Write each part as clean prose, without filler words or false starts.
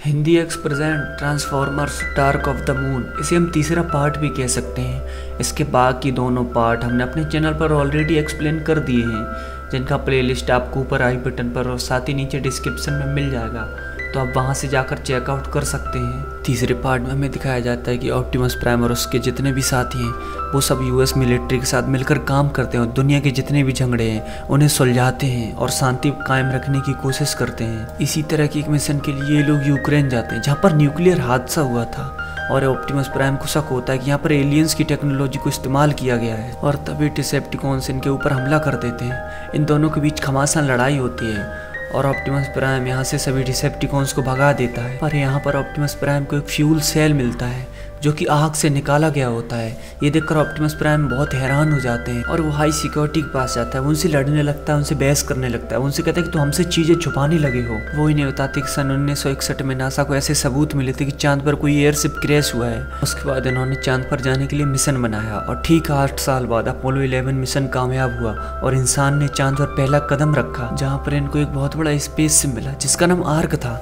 Hindi x present transformers dark of the moon, इसे हम तीसरा पार्ट भी कह सकते हैं। इसके बाकी दोनों पार्ट हमने अपने चैनल पर ऑलरेडी एक्सप्लेन कर दिए हैं, जिनका प्लेलिस्ट आपको ऊपर आई बटन पर और साथ ही नीचे डिस्क्रिप्शन में मिल जाएगा, तो आप वहां से जाकर चेकआउट कर सकते हैं। तीसरे पार्ट में हमें दिखाया जाता है कि ऑप्टिमस प्राइम और उसके जितने भी साथी हैं वो सब यूएस मिलिट्री के साथ मिलकर काम करते हैं और दुनिया के जितने भी झगड़े हैं उन्हें सुलझाते हैं और शांति कायम रखने की कोशिश करते हैं। इसी तरह की एक मिशन के लिए ये लोग यूक्रेन जाते हैं जहाँ पर न्यूक्लियर हादसा हुआ था और ऑप्टिमस प्राइम को शक होता है कि यहाँ पर एलियंस की टेक्नोलॉजी को इस्तेमाल किया गया है और तभी डिसेप्टिकॉन्स इनके ऊपर हमला कर देते हैं। इन दोनों के बीच घमासान लड़ाई होती है और ऑप्टिमस प्राइम यहाँ से सभी डिसेप्टिकॉन्स को भगा देता है। पर यहाँ पर ऑप्टिमस प्राइम को एक फ्यूल सेल मिलता है जो कि आग से निकाला गया होता है। ये देखकर ऑप्टिमस प्राइम बहुत हैरान हो जाते हैं और वो हाई सिक्योरिटी के पास जाता है, वो उनसे लड़ने लगता है, उनसे बहस करने लगता है, उनसे कहता है कि तुम हमसे चीज़ें छुपाने लगे हो। वो इन्हें बताते कि सन 1961 में नासा को ऐसे सबूत मिले थे कि चांद पर कोई एयरशिप क्रैश हुआ है। उसके बाद इन्होंने चांद पर जाने के लिए मिशन बनाया और ठीक 8 साल बाद अपोलो 11 मिशन कामयाब हुआ और इंसान ने चांद पर पहला कदम रखा, जहाँ पर इनको एक बहुत बड़ा स्पेस शिप मिला जिसका नाम आर्क था।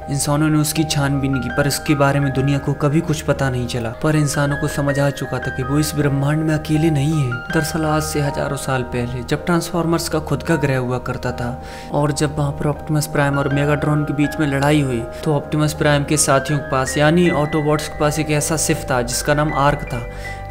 इंसानों ने उसकी छानबीन की पर इसके बारे में दुनिया को कभी कुछ पता नहीं चला, पर इंसानों को समझ आ चुका था कि वो इस ब्रह्मांड में अकेले नहीं है। दरअसल आज से हजारों साल पहले जब ट्रांसफॉर्मर्स का खुद का ग्रह हुआ करता था और जब वहाँ पर ऑप्टिमस प्राइम और मेगाट्रॉन के बीच में लड़ाई हुई तो ऑप्टिमस प्राइम के साथियों के पास यानी ऑटोबॉट्स के पास एक ऐसा शिप था जिसका नाम आर्क था,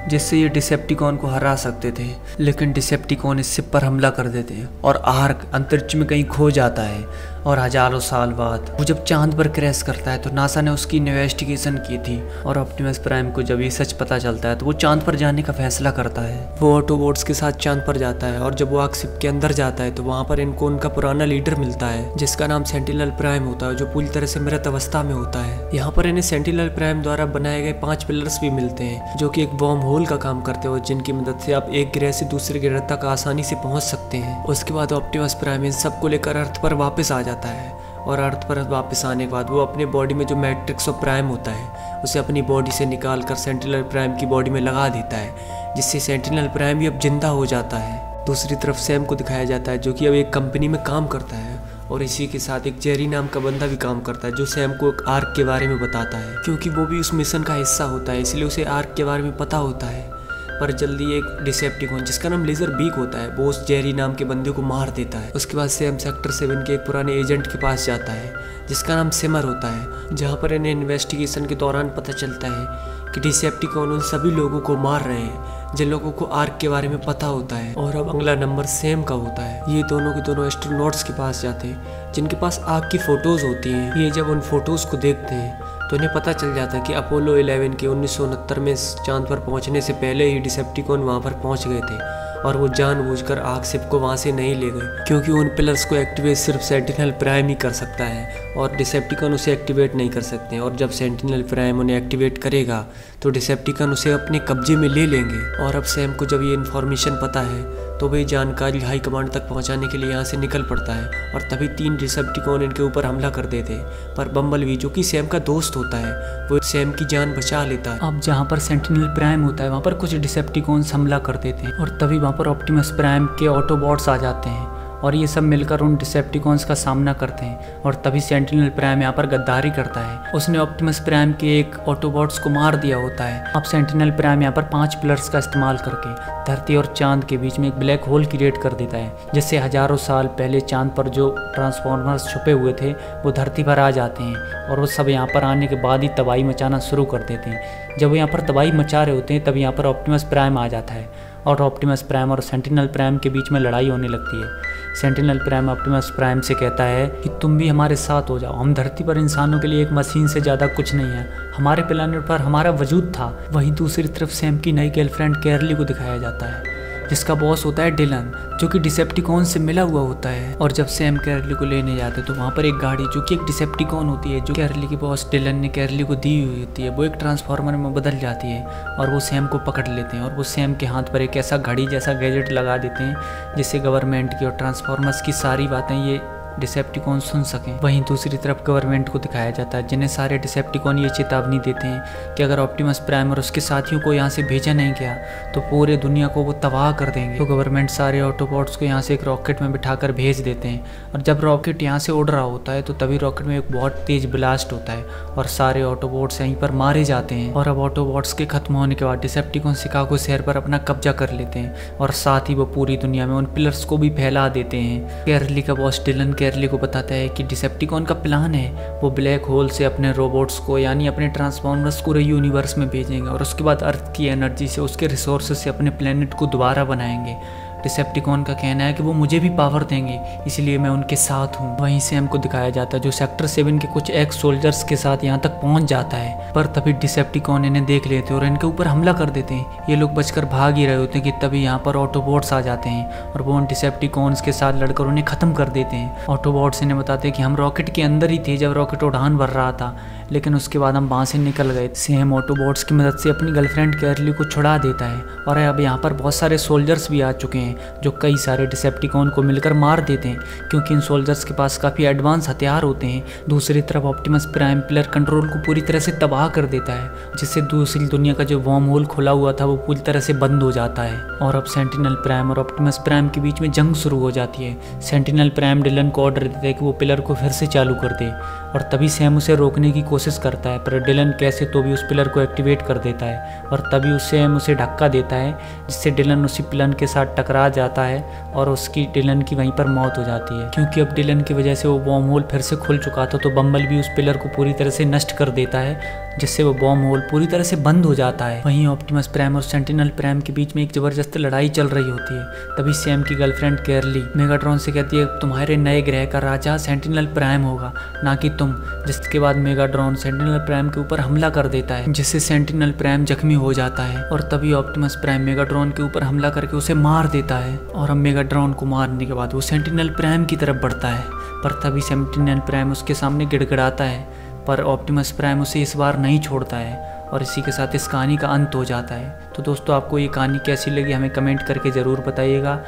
जिससे ये डिसेप्टिकॉन को हरा सकते थे। लेकिन डिसेप्टिकॉन इस शिप पर हमला कर देते हैं और आर्क अंतरिक्ष में कहीं खो जाता है और हजारों साल बाद वो जब चांद पर क्रैश करता है तो नासा ने उसकी इन्वेस्टिगेशन की थी और ऑप्टिमस प्राइम को जब ये सच पता चलता है तो वो चांद पर जाने का फैसला करता है। वो ऑटोबॉट्स के साथ चांद पर जाता है और जब वो आर्क शिप के अंदर जाता है तो वहाँ पर इनको उनका पुराना लीडर मिलता है जिसका नाम सेंटिनल प्राइम होता है, जो पूरी तरह से मृत अवस्था में होता है। यहाँ पर इन्हें सेंटिनल प्राइम द्वारा बनाए गए 5 पिलर्स भी मिलते हैं जो कि एक वर्म होल का काम करते हो, जिनकी मदद से आप एक ग्रह से दूसरे ग्रह तक आसानी से पहुंच सकते हैं। उसके बाद ऑप्टिमस प्राइम इन सबको लेकर अर्थ पर वापस आ जाता है और अर्थ पर वापस आने के बाद वो अपने बॉडी में जो मैट्रिक्स ऑफ प्राइम होता है उसे अपनी बॉडी से निकाल कर सेंटिनल प्राइम की बॉडी में लगा देता है, जिससे सेंटिनल प्राइम भी अब जिंदा हो जाता है। दूसरी तरफ सैम को दिखाया जाता है जो कि अब एक कंपनी में काम करता है और इसी के साथ एक जेरी नाम का बंदा भी काम करता है जो सैम को एक आर्क के बारे में बताता है। क्योंकि वो भी उस मिशन का हिस्सा होता है इसलिए उसे आर्क के बारे में पता होता है। पर जल्दी एक डिसेप्टिकॉन जिसका नाम लेजर बीक होता है वो उस जेरी नाम के बंदे को मार देता है। उसके बाद सैम सेक्टर 7 के एक पुराने एजेंट के पास जाता है जिसका नाम सिमर होता है, जहाँ पर इन्हें इन्वेस्टिगेशन के दौरान पता चलता है कि डिसेप्टिकॉन उन सभी लोगों को मार रहे हैं जिन लोगों को आर्क के बारे में पता होता है। और अब अगला नंबर सैम का होता है। ये दोनों के दोनों एस्ट्रोनॉट्स के पास जाते हैं जिनके पास आग की फोटोज होती हैं। ये जब उन फोटोज को देखते हैं तो इन्हें पता चल जाता है कि अपोलो 11 के 1969 में चांद पर पहुंचने से पहले ही डिसेप्टिकॉन वहां पर पहुंच गए थे और वो जानबूझकर आर्क शिप को वहां से नहीं ले गए, क्योंकि उन पिलर्स को एक्टिवेट सिर्फ सेंटिनल प्राइम ही कर सकता है और डिसेप्टिकॉन उसे एक्टिवेट नहीं कर सकते हैं। और जब सेंटिनल प्राइम उन्हें एक्टिवेट करेगा तो डिसेप्टिकॉन उसे अपने कब्जे में ले लेंगे। और अब सैम को जब ये इन्फॉर्मेशन पता है तो वही जानकारी हाई कमांड तक पहुंचाने के लिए यहाँ से निकल पड़ता है और तभी 3 डिसेप्टिकॉन इनके ऊपर हमला कर देते हैं। पर बम्बलबी जो कि सैम का दोस्त होता है वो सैम की जान बचा लेता है। अब जहाँ पर सेंटिनल प्राइम होता है वहाँ पर कुछ डिसेप्टिकॉन्स हमला कर देते हैं और तभी वहाँ पर ऑप्टिमस प्राइम के ऑटोबॉट्स आ जाते हैं और ये सब मिलकर उन डिसेप्टिकॉन्स का सामना करते हैं। और तभी सेंटिनल प्राइम यहाँ पर गद्दारी करता है, उसने ऑप्टिमस प्राइम के एक ऑटोबॉट्स को मार दिया होता है। अब सेंटिनल प्राइम यहाँ पर 5 पिलर्स का इस्तेमाल करके धरती और चांद के बीच में एक ब्लैक होल क्रिएट कर देता है, जिससे हजारों साल पहले चांद पर जो ट्रांसफॉर्मर्स छुपे हुए थे वो धरती पर आ जाते हैं और वो सब यहाँ पर आने के बाद ही तबाही मचाना शुरू कर देते हैं। जब वो यहाँ पर तबाही मचा रहे होते हैं तब यहाँ पर ऑप्टिमस प्राइम आ जाता है और ऑप्टिमस प्राइम और सेंटिनल प्राइम के बीच में लड़ाई होने लगती है। सेंटिनल प्राइम ऑप्टिमस प्राइम से कहता है कि तुम भी हमारे साथ हो जाओ, हम धरती पर इंसानों के लिए एक मशीन से ज़्यादा कुछ नहीं है, हमारे प्लेनेट पर हमारा वजूद था। वहीं दूसरी तरफ सैम की नई गर्लफ्रेंड कैरली को दिखाया जाता है जिसका बॉस होता है डिलन, जो कि डिसेप्टिकॉन से मिला हुआ होता है। और जब सैम कैरली को लेने जाते तो वहाँ पर एक गाड़ी जो कि एक डिसेप्टिकॉन होती है जो कैरली के बॉस डिलन ने कैरली को दी हुई होती है वो एक ट्रांसफॉर्मर में बदल जाती है और वो सैम को पकड़ लेते हैं और वो सैम के हाथ पर एक ऐसा घड़ी जैसा गैजेट लगा देते हैं जिससे गवर्नमेंट की और ट्रांसफॉर्मर्स की सारी बातें ये डिसेप्टिकॉन सुन सकें। वहीं दूसरी तरफ गवर्नमेंट को दिखाया जाता है, जिन्हें सारे डिसेप्टिकॉन ये चेतावनी देते हैं कि अगर ऑप्टिमस प्राइम और उसके साथियों को यहाँ से भेजा नहीं गया तो पूरे दुनिया को वो तबाह कर देंगे। तो गवर्नमेंट सारे ऑटोबॉट्स को यहाँ से एक रॉकेट में बिठाकर भेज देते हैं और जब रॉकेट यहाँ से उड़ रहा होता है तो तभी रॉकेट में एक बहुत तेज ब्लास्ट होता है और सारे ऑटोबॉट्स यहीं पर मारे जाते हैं। और अब ऑटोबॉट्स के खत्म होने के बाद डिसेप्टिकॉन शिकागो शहर पर अपना कब्जा कर लेते हैं और साथ ही वो पूरी दुनिया में उन पिलर्स को भी फैला देते हैं। कैरली का बॉस डिलन कैरली को बताता है कि डिसेप्टिकॉन का प्लान है वो ब्लैक होल से अपने रोबोट्स को यानी अपने ट्रांसफॉर्मर्स पूरे यूनिवर्स में भेजेंगे और उसके बाद अर्थ की एनर्जी से उसके रिसोर्सेज से अपने प्लेनेट को दोबारा बनाएंगे। डिसेप्टिकॉन का कहना है कि वो मुझे भी पावर देंगे, इसलिए मैं उनके साथ हूँ। वहीं से हमको दिखाया जाता है जो सेक्टर 7 के कुछ एक्स सोल्जर्स के साथ यहाँ तक पहुँच जाता है, पर तभी डिसेप्टिकॉन इन्हें देख लेते हैं और इनके ऊपर हमला कर देते हैं। ये लोग बचकर भाग ही रहे होते हैं कि तभी यहाँ पर ऑटोबॉट्स आ जाते हैं और वो उन डिसेप्टिकॉन्स के साथ लड़कर उन्हें खत्म कर देते हैं। ऑटोबॉट्स इन्हें बताते हैं कि हम रॉकेट के अंदर ही थे जब रॉकेट उड़ान भर रहा था, लेकिन उसके बाद हम वहाँ से निकल गए। सैम ऑटोबॉट्स की मदद से अपनी गर्लफ्रेंड कैरली को छुड़ा देता है और अब यहाँ पर बहुत सारे सोल्जर्स भी आ चुके हैं जो कई सारे डिसेप्टिकॉन को मिलकर मार देते हैं, क्योंकि इन सोल्जर्स के पास काफ़ी एडवांस हथियार होते हैं। दूसरी तरफ ऑप्टिमस प्राइम पिलर कंट्रोल को पूरी तरह से तबाह कर देता है, जिससे दूसरी दुनिया का जो वर्म होल खुला हुआ था वो पूरी तरह से बंद हो जाता है और अब सेंटिनल प्राइम और ऑप्टिमस प्राइम के बीच में जंग शुरू हो जाती है। सेंटिनल प्राइम डिलन को ऑर्डर देता है कि वो पिलर को फिर से चालू कर दे और तभी सैम उसे रोकने की कोशिश करता है, पर डिलन कैसे तो भी उस पिलर को एक्टिवेट कर देता है और तभी सैम उसे धक्का देता है, जिससे डिलन उसी पिलर के साथ टकरा जाता है और उसकी डिलन की वहीं पर मौत हो जाती है। क्योंकि अब डिलन की वजह से वो बॉम्ब होल फिर से खुल चुका था, तो बम्बल भी उस पिलर को पूरी तरह से नष्ट कर देता है, जिससे वो बॉम्ब होल पूरी तरह से बंद हो जाता है। वहीं ऑप्टिमस प्राइम और सेंटिनल प्राइम के बीच में एक जबरदस्त लड़ाई चल रही होती है। तभी सैम की गर्लफ्रेंड कैरली मेगाट्रॉन से कहती है तुम्हारे नए ग्रह का राजा सेंटिनल प्राइम होगा, ना कि तुम। जिसके बाद मेगाट्रॉन सेंटिनल प्राइम के ऊपर हमला कर देता है, जिससे सेंटिनल प्राइम जख्मी हो जाता है और तभी ऑप्टिमस प्राइम मेगाट्रॉन के ऊपर हमला करके उसे मार देता है और अब मेगाट्रॉन को मारने के बाद वो सेंटिनल प्राइम की तरफ बढ़ता है, पर तभी सेंटिनल प्राइम उसके सामने गिड़गिड़ाता है, पर ऑप्टिमस प्राइम उसे इस बार नहीं छोड़ता है और इसी के साथ इस कहानी का अंत हो जाता है। तो दोस्तों, आपको ये कहानी कैसी लगी हमें कमेंट करके ज़रूर बताइएगा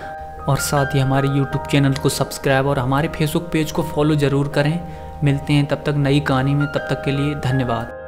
और साथ ही हमारे YouTube चैनल को सब्सक्राइब और हमारे फेसबुक पेज को फॉलो ज़रूर करें। मिलते हैं तब तक नई कहानी में, तब तक के लिए धन्यवाद।